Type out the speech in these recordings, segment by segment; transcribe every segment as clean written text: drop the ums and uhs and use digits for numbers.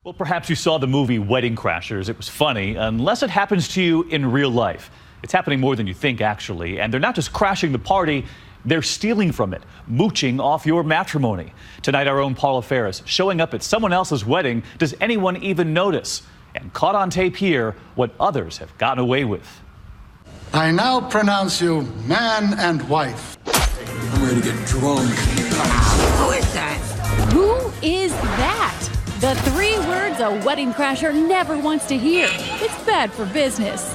Well, perhaps you saw the movie Wedding Crashers. It was funny, unless it happens to you in real life. It's happening more than you think, actually. And they're not just crashing the party, they're stealing from it, mooching off your matrimony. Tonight, our own Paula Ferris showing up at someone else's wedding. Does anyone even notice? And caught on tape here, what others have gotten away with. I now pronounce you man and wife. I'm ready to get drunk. Who is that? Who is that? The three words a wedding crasher never wants to hear. It's bad for business.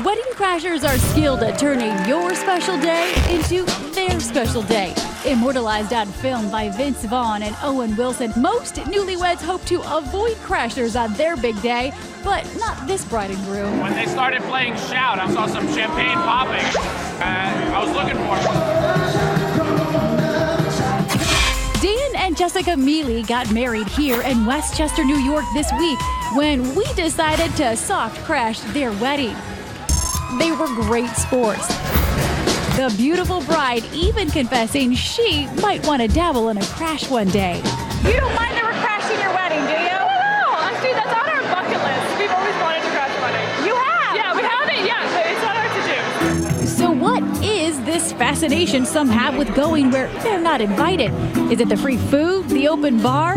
Wedding crashers are skilled at turning your special day into their special day. Immortalized on film by Vince Vaughn and Owen Wilson, most newlyweds hope to avoid crashers on their big day, but not this bride and groom. When they started playing Shout, I saw some champagne popping. I was looking for Dan and Jessica Mealy got married here in Westchester, New York this week when we decided to soft crash their wedding. They were great sports. The beautiful bride even confessing she might want to dabble in a crash one day. You don't mind that we're crashing your wedding, do you? No, actually, that's on our bucket list. We've always wanted to crash a wedding. You have? Yeah, we have it. Yeah, but it's on our to-do. So what is this fascination some have with going where they're not invited? Is it the free food, the open bar?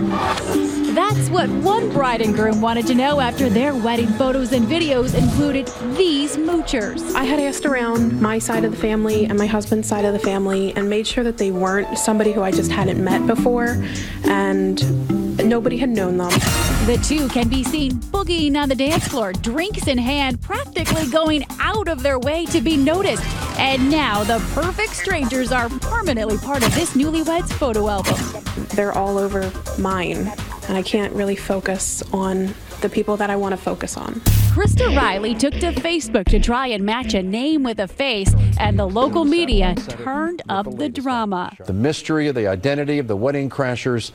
That's what one bride and groom wanted to know after their wedding photos and videos included these moochers. I had asked around my side of the family and my husband's side of the family and made sure that they weren't somebody who I just hadn't met before, and nobody had known them. The two can be seen boogieing on the dance floor, drinks in hand, practically going out of their way to be noticed. And now the perfect strangers are permanently part of this newlyweds photo album. They're all over mine, and I can't really focus on the people that I want to focus on. Krista Riley took to Facebook to try and match a name with a face, and the local media turned up the drama. The mystery of the identity of the wedding crashers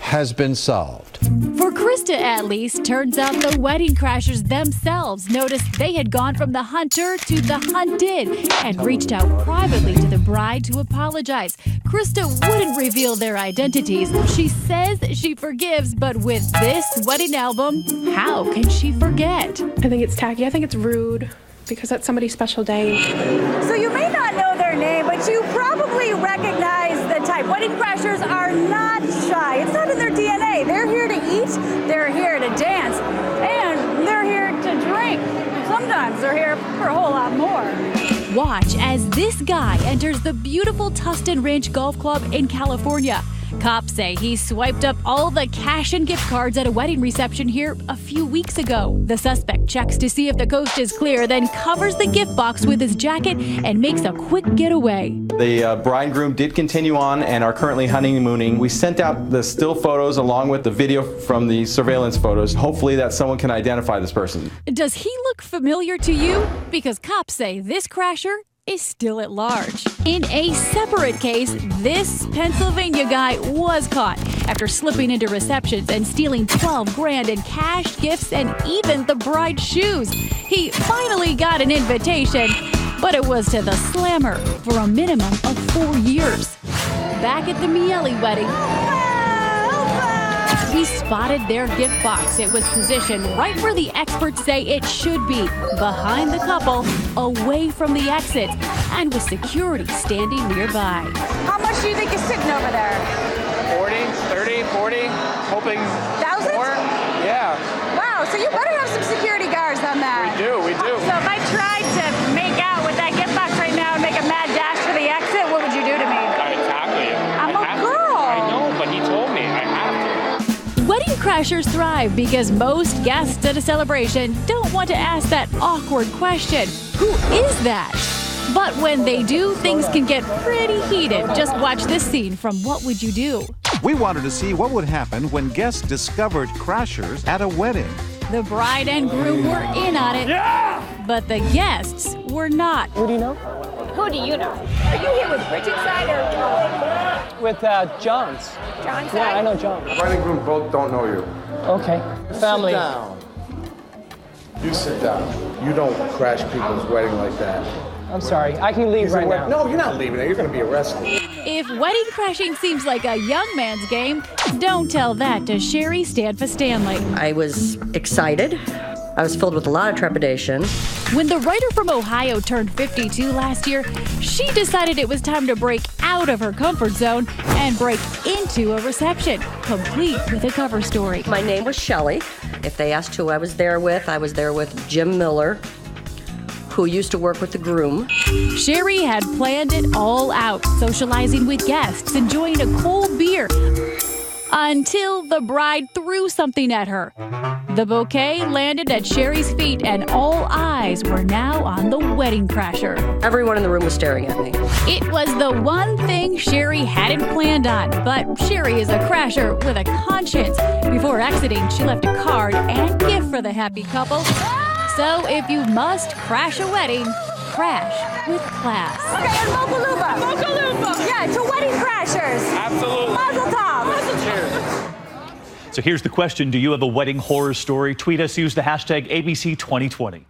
has been solved. For Krista, at least, turns out the wedding crashers themselves noticed they had gone from the hunter to the hunted and reached out privately to the bride to apologize. Krista wouldn't reveal their identities. She says she forgives, but with this wedding album, how can she forget? I think it's tacky. I think it's rude because that's somebody's special day. So you may not know their name, but you probably recognize the type. Wedding crashers are not shy. It's not in their DNA. They're here to eat, they're here to dance, and they're here to drink. Sometimes they're here for a whole lot more. Watch as this guy enters the beautiful Tustin Ranch Golf Club in California. Cops say he swiped up all the cash and gift cards at a wedding reception here a few weeks ago. The suspect checks to see if the coast is clear, then covers the gift box with his jacket and makes a quick getaway. The bride and groom did continue on and are currently honeymooning. We sent out the still photos along with the video from the surveillance photos. Hopefully that someone can identify this person. Does he look familiar to you? Because cops say this crasher is still at large. In a separate case, this Pennsylvania guy was caught after slipping into receptions and stealing 12 grand in cash, gifts, and even the bride's shoes. He finally got an invitation, but it was to the Slammer for a minimum of 4 years. Back at the Miele wedding, we spotted their gift box. It was positioned right where the experts say it should be, behind the couple, away from the exits, and with security standing nearby. How much do you think is sitting over there? 40, 30, 40, hoping Thousands? more. Yeah, Wow, so you better have some security guards on that. we do. So if I tried to make out with that gift box right now and make a mad dash for the exit, what would you do to me? I'd tackle you. I'm a girl. I know, but he told me I have to. Wedding crashers thrive because most guests at a celebration don't want to ask that awkward question, who is that? But when they do, things can get pretty heated. Just watch this scene from What Would You Do? We wanted to see what would happen when guests discovered crashers at a wedding. The bride and groom were in on it, but the guests were not. Who do you know? Who do you know? Are you here with Bridget's side or With John's. John's side? Yeah, I know John. Bride and groom both don't know you. Okay. Family. Sit down. You sit down. You don't crash people's wedding like that. I'm sorry. I can leave right now. No, you're not leaving it. You're going to be arrested. If If wedding crashing seems like a young man's game, don't tell that to Sherry Stanfa Stanley. I was excited. I was filled with a lot of trepidation. When the writer from Ohio turned 52 last year, she decided it was time to break out of her comfort zone and break into a reception, complete with a cover story. My name was Shelley. If they asked who I was there with Jim Miller, who used to work with the groom. Sherry had planned it all out, socializing with guests, enjoying a cold beer, until the bride threw something at her. The bouquet landed at Sherry's feet, and all eyes were now on the wedding crasher. Everyone in the room was staring at me. It was the one thing Sherry hadn't planned on, but Sherry is a crasher with a conscience. Before exiting, she left a card and gift for the happy couple. So if you must crash a wedding, crash with class. Okay, and Mokaluba. Mokaluba. Yeah, to wedding crashers. Absolutely. Mazel tov. So here's the question. Do you have a wedding horror story? Tweet us. Use the hashtag ABC2020.